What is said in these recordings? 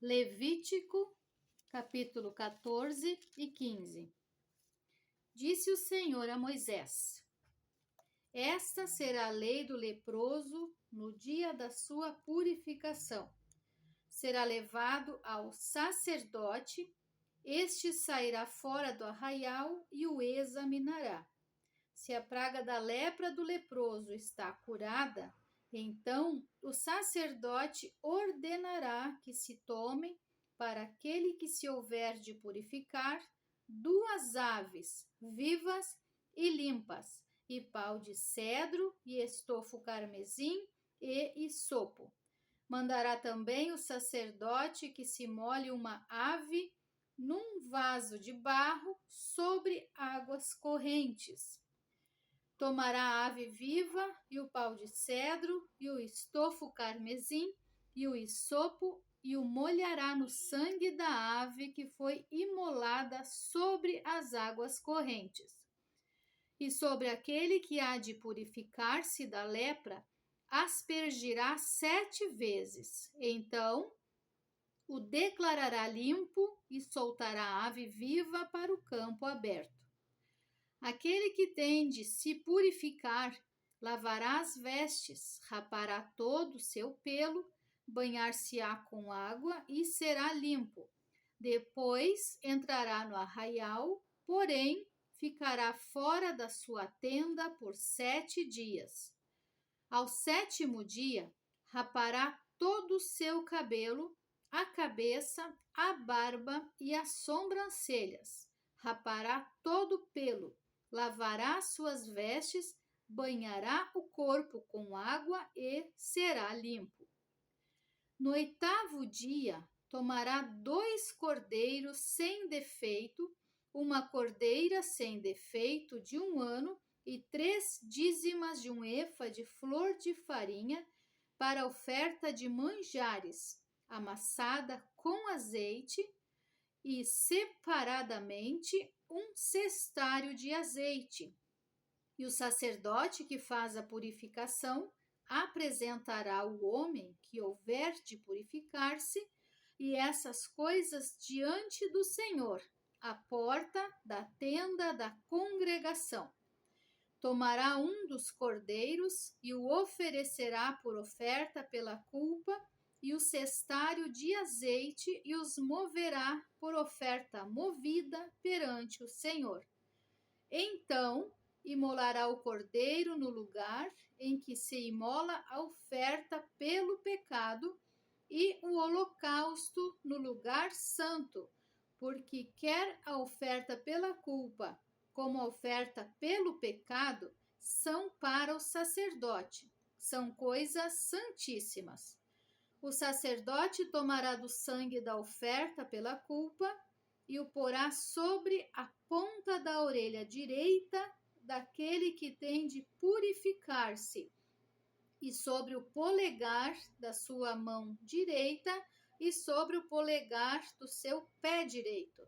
Levítico, capítulo 14 e 15. Disse o Senhor a Moisés: Esta será a lei do leproso no dia da sua purificação. Será levado ao sacerdote, este sairá fora do arraial e o examinará. Se a praga da lepra do leproso está curada, então o sacerdote ordenará que se tomem, para aquele que se houver de purificar, 2 aves vivas e limpas, e pau de cedro e estofo carmesim e hisopo. Mandará também o sacerdote que se molhe uma ave num vaso de barro sobre águas correntes. Tomará a ave viva e o pau de cedro e o estofo carmesim e o hisopo e o molhará no sangue da ave que foi imolada sobre as águas correntes. E sobre aquele que há de purificar-se da lepra, aspergirá 7 vezes. Então o declarará limpo e soltará a ave viva para o campo aberto. Aquele que tem de se purificar, lavará as vestes, rapará todo o seu pelo, banhar-se-á com água e será limpo. Depois entrará no arraial, porém ficará fora da sua tenda por 7 dias. Ao 7º dia, rapará todo o seu cabelo, a cabeça, a barba e as sobrancelhas. Rapará todo o pelo, lavará suas vestes, banhará o corpo com água e será limpo. No 8º dia, tomará 2 cordeiros sem defeito, uma cordeira sem defeito de 1 ano e 3 dízimas de 1 efa de flor de farinha para oferta de manjares, amassada com azeite, e separadamente 1 cestário de azeite. E o sacerdote que faz a purificação apresentará o homem que houver de purificar-se, e essas coisas diante do Senhor, à porta da tenda da congregação. Tomará 1 dos cordeiros e o oferecerá por oferta pela culpa, e o cestário de azeite, e os moverá por oferta movida perante o Senhor. Então imolará o cordeiro no lugar em que se imola a oferta pelo pecado, e o holocausto no lugar santo, porque quer a oferta pela culpa como a oferta pelo pecado são para o sacerdote, são coisas santíssimas. O sacerdote tomará do sangue da oferta pela culpa e o porá sobre a ponta da orelha direita daquele que tem de purificar-se, e sobre o polegar da sua mão direita e sobre o polegar do seu pé direito.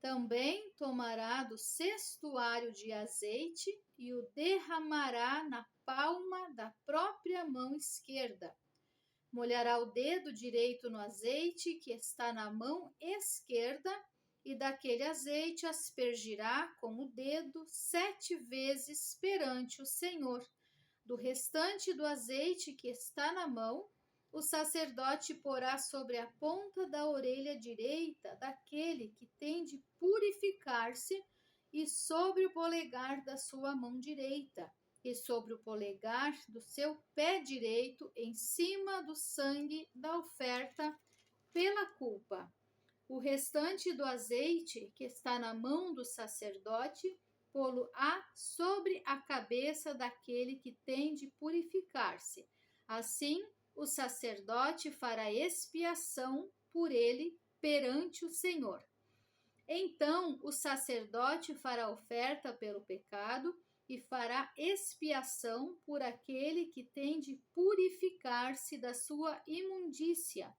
Também tomará do cestuário de azeite e o derramará na palma da própria mão esquerda. Molhará o dedo direito no azeite que está na mão esquerda, e daquele azeite aspergirá com o dedo 7 vezes perante o Senhor. Do restante do azeite que está na mão, o sacerdote porá sobre a ponta da orelha direita daquele que tem de purificar-se, e sobre o polegar da sua mão direita, e sobre o polegar do seu pé direito, em cima do sangue da oferta pela culpa. O restante do azeite que está na mão do sacerdote, pô-lo-á sobre a cabeça daquele que tem de purificar-se. Assim, o sacerdote fará expiação por ele perante o Senhor. Então, o sacerdote fará oferta pelo pecado e fará expiação por aquele que tem de purificar-se da sua imundícia.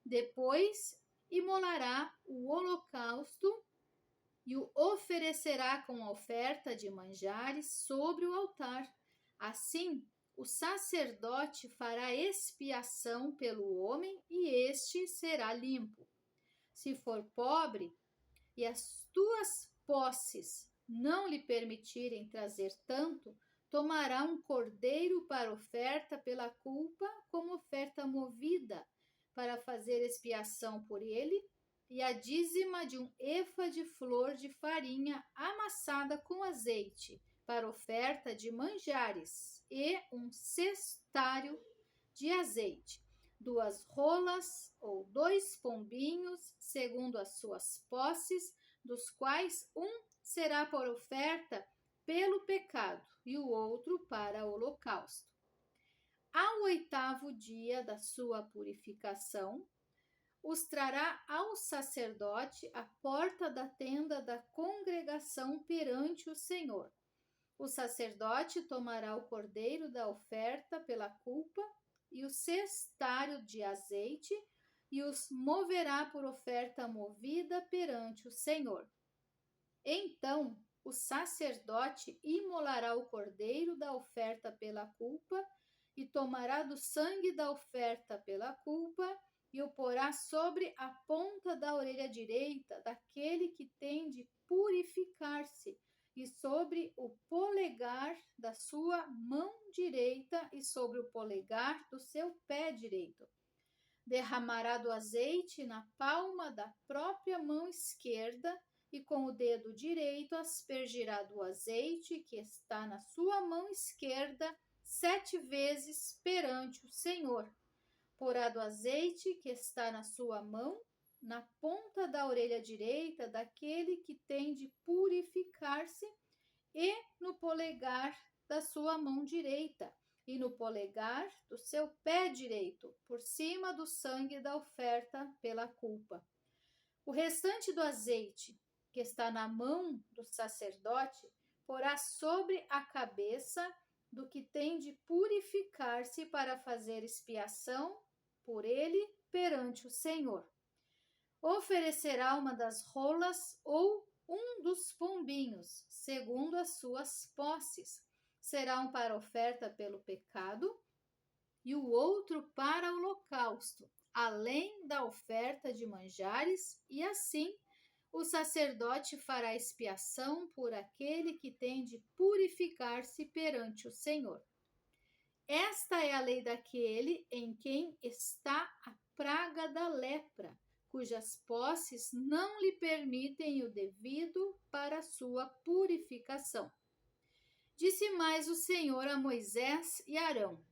Depois, imolará o holocausto e o oferecerá com a oferta de manjares sobre o altar. Assim, o sacerdote fará expiação pelo homem, e este será limpo. Se for pobre e as tuas posses não lhe permitirem trazer tanto, tomará um cordeiro para oferta pela culpa, como oferta movida, para fazer expiação por ele, e a dízima de um efa de flor de farinha amassada com azeite, para oferta de manjares, e um cestário de azeite, 2 rolas ou 2 pombinhos, segundo as suas posses, dos quais um será por oferta pelo pecado e o outro para holocausto. Ao 8º dia da sua purificação, os trará ao sacerdote à porta da tenda da congregação perante o Senhor. O sacerdote tomará o cordeiro da oferta pela culpa e o cestário de azeite e os moverá por oferta movida perante o Senhor. Então, o sacerdote imolará o cordeiro da oferta pela culpa e tomará do sangue da oferta pela culpa e o porá sobre a ponta da orelha direita daquele que tem de purificar-se, e sobre o polegar da sua mão direita e sobre o polegar do seu pé direito. Derramará do azeite na palma da própria mão esquerda e com o dedo direito aspergirá do azeite que está na sua mão esquerda 7 vezes perante o Senhor. Porá do azeite que está na sua mão na ponta da orelha direita daquele que tem de purificar-se e no polegar da sua mão direita e no polegar do seu pé direito, por cima do sangue da oferta pela culpa. O restante do azeite que está na mão do sacerdote porá sobre a cabeça do que tem de purificar-se para fazer expiação por ele perante o Senhor. Oferecerá uma das rolas ou um dos pombinhos, segundo as suas posses. Será um para oferta pelo pecado e o outro para holocausto, além da oferta de manjares, e assim o sacerdote fará expiação por aquele que tem de purificar-se perante o Senhor. Esta é a lei daquele em quem está a praga da lepra, cujas posses não lhe permitem o devido para a sua purificação. Disse mais o Senhor a Moisés e Arão: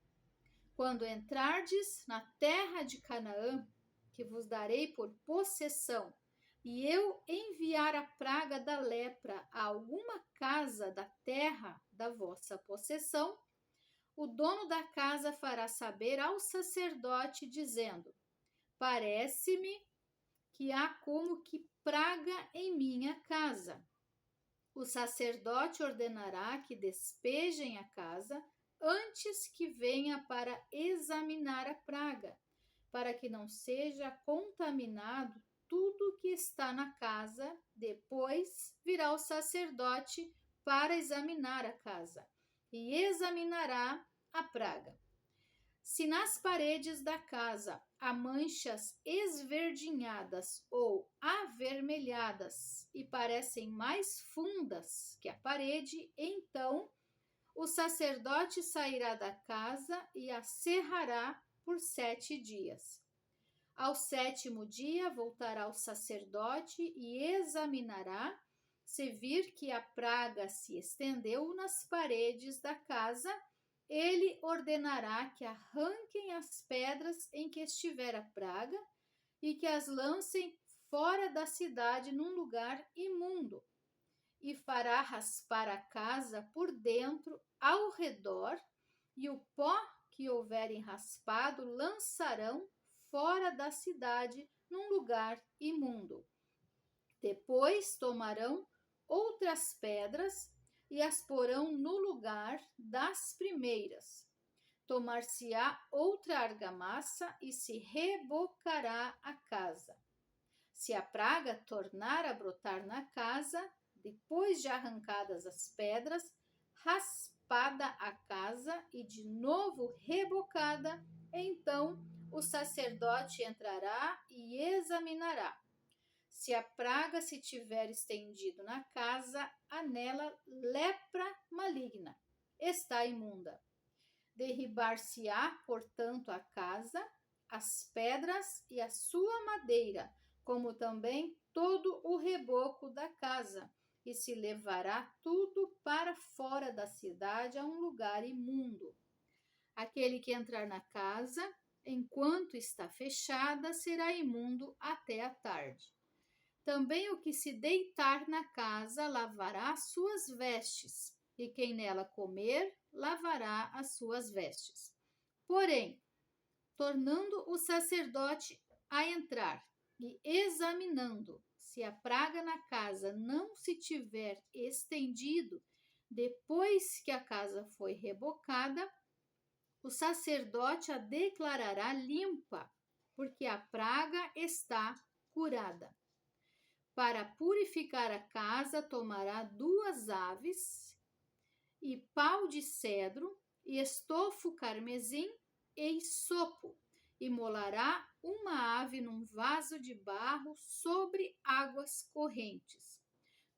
quando entrardes na terra de Canaã, que vos darei por possessão, e eu enviar a praga da lepra a alguma casa da terra da vossa possessão, o dono da casa fará saber ao sacerdote, dizendo: parece-me que há como que praga em minha casa. O sacerdote ordenará que despejem a casa antes que venha para examinar a praga, para que não seja contaminado tudo que está na casa. Depois virá o sacerdote para examinar a casa e examinará a praga. Se nas paredes da casa há manchas esverdinhadas ou avermelhadas e parecem mais fundas que a parede, então o sacerdote sairá da casa e a cerrará por 7 dias. Ao 7º dia voltará o sacerdote e examinará. Se vir que a praga se estendeu nas paredes da casa, ele ordenará que arranquem as pedras em que estiver a praga e que as lancem fora da cidade num lugar imundo, e fará raspar a casa por dentro ao redor, e o pó que houverem raspado lançarão fora da cidade num lugar imundo. Depois tomarão outras pedras e as porão no lugar das primeiras. Tomar-se-á outra argamassa e se rebocará a casa. Se a praga tornar a brotar na casa, depois de arrancadas as pedras, raspada a casa e de novo rebocada, então o sacerdote entrará e examinará. Se a praga se tiver estendido na casa, há nela lepra maligna, está imunda. Derribar-se-á, portanto, a casa, as pedras e a sua madeira, como também todo o reboco da casa, e se levará tudo para fora da cidade a um lugar imundo. Aquele que entrar na casa, enquanto está fechada, será imundo até a tarde. Também o que se deitar na casa lavará suas vestes, e quem nela comer lavará as suas vestes. Porém, tornando o sacerdote a entrar e examinando se a praga na casa não se tiver estendido depois que a casa foi rebocada, o sacerdote a declarará limpa, porque a praga está curada. Para purificar a casa, tomará 2 aves e pau de cedro e estofo carmesim e sopo, e molará uma ave num vaso de barro sobre águas correntes.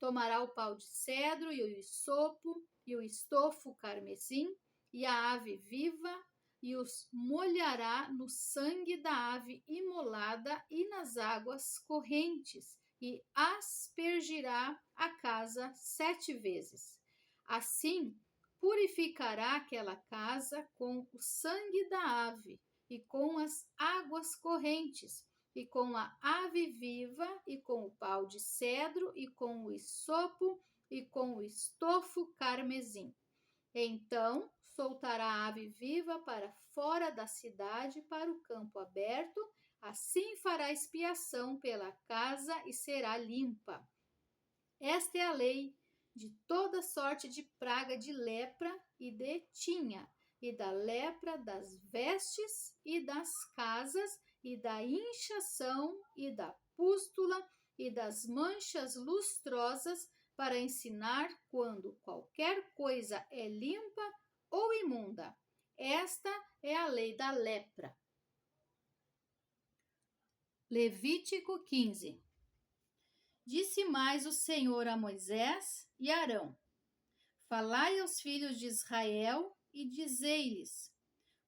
Tomará o pau de cedro e o isopo e o estofo carmesim e a ave viva e os molhará no sangue da ave imolada e nas águas correntes e aspergirá a casa 7 vezes. Assim, purificará aquela casa com o sangue da ave e com as águas correntes, e com a ave viva, e com o pau de cedro, e com o isopo, e com o estofo carmesim. Então soltará a ave viva para fora da cidade, para o campo aberto, assim fará expiação pela casa e será limpa. Esta é a lei de toda sorte de praga de lepra e de tinha, e da lepra das vestes e das casas, e da inchação e da pústula e das manchas lustrosas, para ensinar quando qualquer coisa é limpa ou imunda. Esta é a lei da lepra. Levítico 15. Disse mais o Senhor a Moisés e a Arão: Falai aos filhos de Israel e dizei-lhes: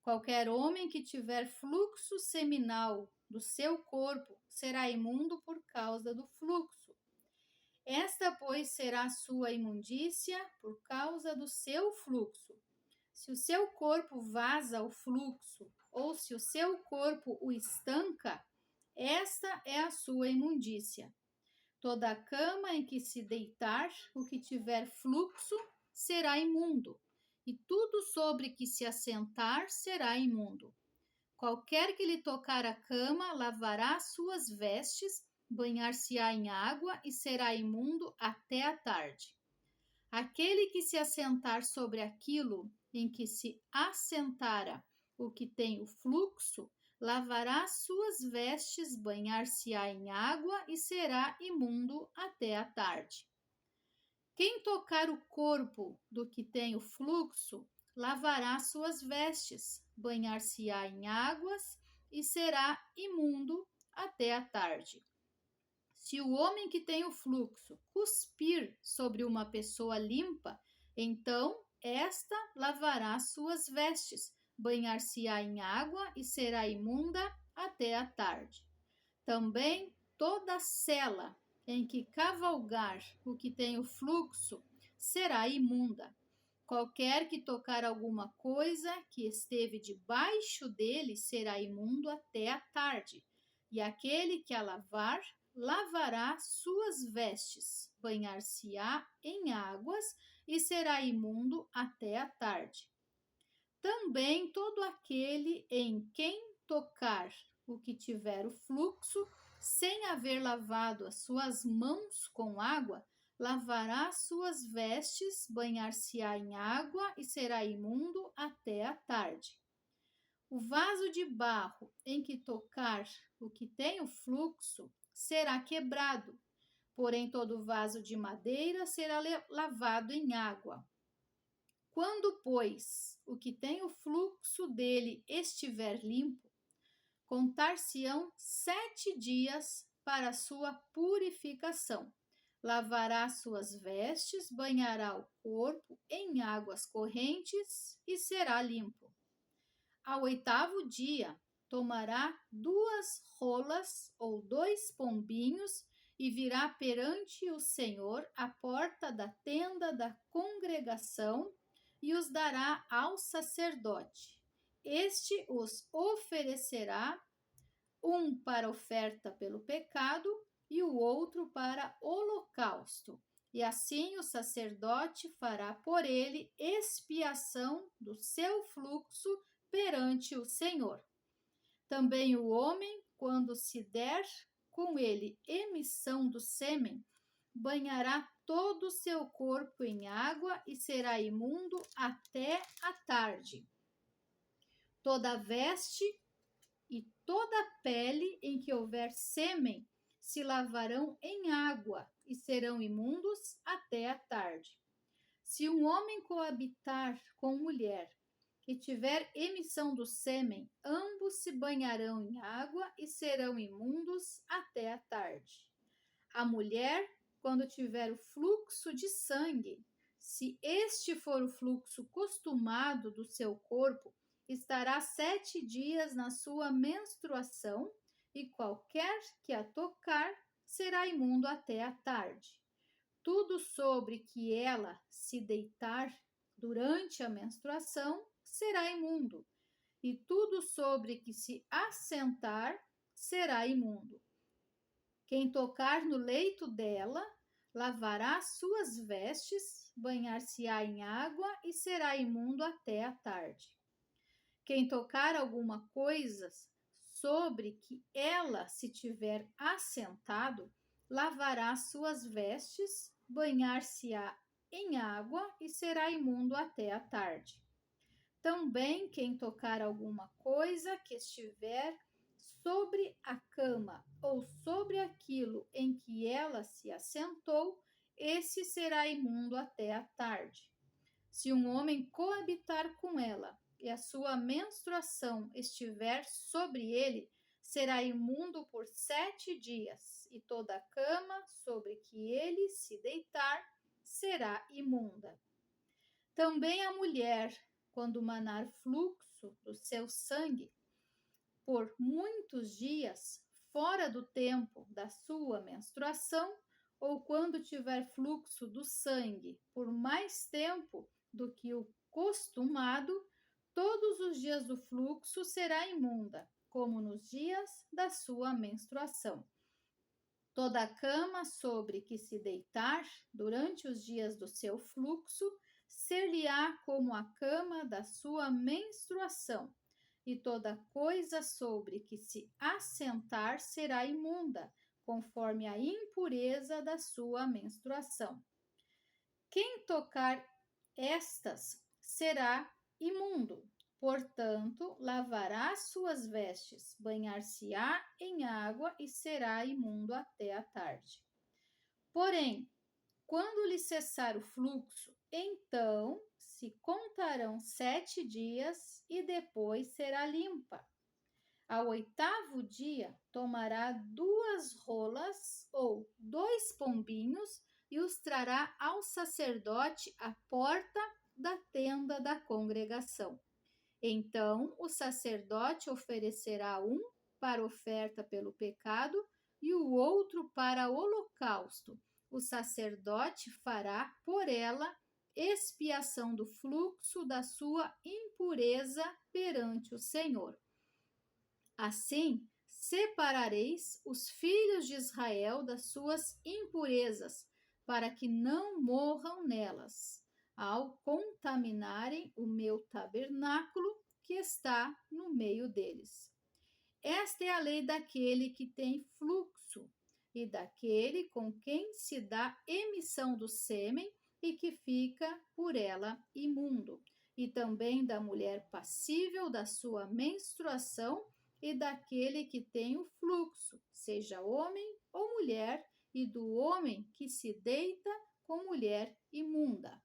qualquer homem que tiver fluxo seminal do seu corpo será imundo por causa do fluxo. Esta, pois, será a sua imundícia por causa do seu fluxo. Se o seu corpo vaza o fluxo, ou se o seu corpo o estanca, esta é a sua imundícia. Toda a cama em que se deitar o que tiver fluxo será imundo, e tudo sobre que se assentar será imundo. Qualquer que lhe tocar a cama lavará suas vestes, banhar-se-á em água e será imundo até a tarde. Aquele que se assentar sobre aquilo em que se assentara o que tem o fluxo, lavará suas vestes, banhar-se-á em água e será imundo até a tarde. Quem tocar o corpo do que tem o fluxo, lavará suas vestes, banhar-se-á em águas e será imundo até a tarde. Se o homem que tem o fluxo cuspir sobre uma pessoa limpa, então esta lavará suas vestes, banhar-se-á em água e será imunda até a tarde. Também toda sela em que cavalgar o que tem o fluxo será imunda. Qualquer que tocar alguma coisa que esteve debaixo dele será imundo até a tarde. E aquele que a lavar, lavará suas vestes, banhar-se-á em águas e será imundo até a tarde. Também todo aquele em quem tocar o que tiver o fluxo, sem haver lavado as suas mãos com água, lavará suas vestes, banhar-se-á em água e será imundo até a tarde. O vaso de barro em que tocar o que tem o fluxo será quebrado, porém todo vaso de madeira será lavado em água. Quando, pois, o que tem o fluxo dele estiver limpo, contar-se-ão 7 dias para a sua purificação. Lavará suas vestes, banhará o corpo em águas correntes e será limpo. Ao 8º dia, tomará 2 rolas ou 2 pombinhos e virá perante o Senhor à porta da tenda da congregação e os dará ao sacerdote. Este os oferecerá, um para oferta pelo pecado e o outro para holocausto. E assim o sacerdote fará por ele expiação do seu fluxo perante o Senhor. Também o homem, quando se der com ele emissão do sêmen, banhará todo o seu corpo em água e será imundo até a tarde. Toda veste e toda pele em que houver sêmen se lavarão em água e serão imundos até a tarde. Se um homem coabitar com mulher e tiver emissão do sêmen, ambos se banharão em água e serão imundos até a tarde. A mulher, quando tiver o fluxo de sangue, se este for o fluxo costumado do seu corpo, estará 7 dias na sua menstruação e qualquer que a tocar será imundo até a tarde. Tudo sobre que ela se deitar durante a menstruação será imundo, e tudo sobre que se assentar será imundo. Quem tocar no leito dela, lavará suas vestes, banhar-se-á em água e será imundo até a tarde. Quem tocar alguma coisa sobre que ela se tiver assentado, lavará suas vestes, banhar-se-á em água e será imundo até a tarde. Também quem tocar alguma coisa que estiver sobre a cama ou sobre aquilo em que ela se assentou, esse será imundo até a tarde. Se um homem coabitar com ela e a sua menstruação estiver sobre ele, será imundo por 7 dias, e toda a cama sobre que ele se deitar será imunda. Também a mulher, quando manar fluxo do seu sangue, por muitos dias, fora do tempo da sua menstruação, ou quando tiver fluxo do sangue por mais tempo do que o costumado, todos os dias do fluxo será imunda, como nos dias da sua menstruação. Toda a cama sobre que se deitar durante os dias do seu fluxo ser-lhe-á como a cama da sua menstruação, e toda coisa sobre que se assentar será imunda, conforme a impureza da sua menstruação. Quem tocar estas será imundo, portanto, lavará suas vestes, banhar-se-á em água e será imundo até a tarde. Porém, quando lhe cessar o fluxo, então se contarão 7 dias e depois será limpa. Ao 8º dia, tomará 2 rolas ou 2 pombinhos e os trará ao sacerdote à porta da tenda da congregação. Então, o sacerdote oferecerá um para oferta pelo pecado e o outro para holocausto. O sacerdote fará por ela expiação do fluxo da sua impureza perante o Senhor. Assim, separareis os filhos de Israel das suas impurezas, para que não morram nelas, ao contaminarem o meu tabernáculo que está no meio deles. Esta é a lei daquele que tem fluxo e daquele com quem se dá emissão do sêmen e que fica por ela imundo, e também da mulher passível da sua menstruação e daquele que tem o fluxo, seja homem ou mulher, e do homem que se deita com mulher imunda.